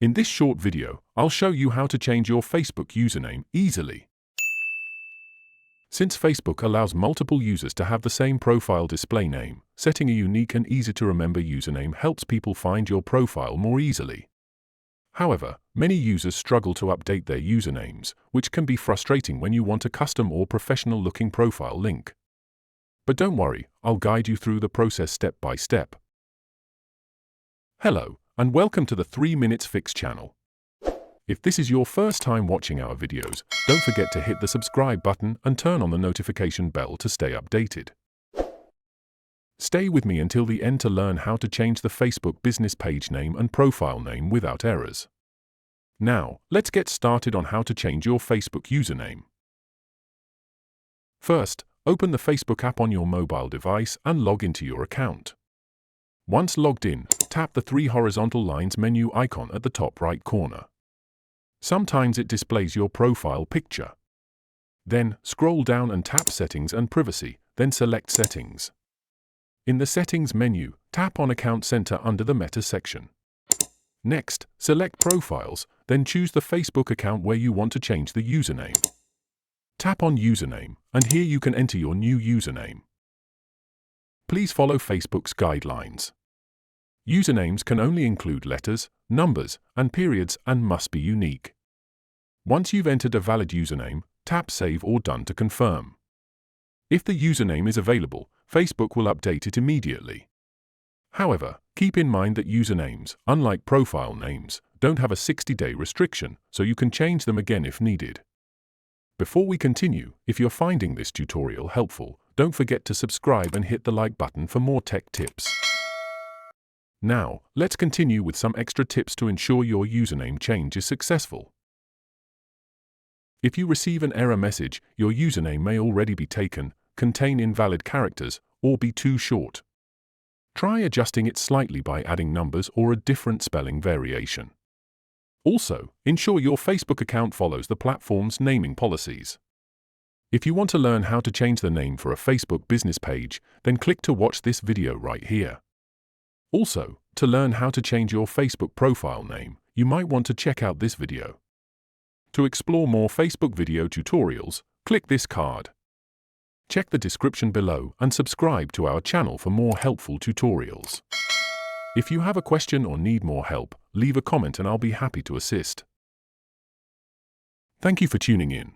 In this short video, I'll show you how to change your Facebook username easily. Since Facebook allows multiple users to have the same profile display name, setting a unique and easy-to-remember username helps people find your profile more easily. However, many users struggle to update their usernames, which can be frustrating when you want a custom or professional-looking profile link. But don't worry, I'll guide you through the process step by step. Hello, and welcome to the 3 Minutes Fix channel. If this is your first time watching our videos, don't forget to hit the subscribe button and turn on the notification bell to stay updated. Stay with me until the end to learn how to change the Facebook business page name and profile name without errors. Now, let's get started on how to change your Facebook username. First, open the Facebook app on your mobile device and log into your account. Once logged in, tap the 3 horizontal lines menu icon at the top right corner. Sometimes it displays your profile picture. Then, scroll down and tap Settings and Privacy, then select Settings. In the Settings menu, tap on Account Center under the Meta section. Next, select Profiles, then choose the Facebook account where you want to change the username. Tap on Username, and here you can enter your new username. Please follow Facebook's guidelines. Usernames can only include letters, numbers, and periods and must be unique. Once you've entered a valid username, tap Save or Done to confirm. If the username is available, Facebook will update it immediately. However, keep in mind that usernames, unlike profile names, don't have a 60-day restriction, so you can change them again if needed. Before we continue, if you're finding this tutorial helpful, don't forget to subscribe and hit the like button for more tech tips. Now, let's continue with some extra tips to ensure your username change is successful. If you receive an error message, your username may already be taken, contain invalid characters, or be too short. Try adjusting it slightly by adding numbers or a different spelling variation. Also, ensure your Facebook account follows the platform's naming policies. If you want to learn how to change the name for a Facebook business page, then click to watch this video right here. Also, to learn how to change your Facebook profile name, you might want to check out this video. To explore more Facebook video tutorials, click this card. Check the description below and subscribe to our channel for more helpful tutorials. If you have a question or need more help, leave a comment and I'll be happy to assist. Thank you for tuning in.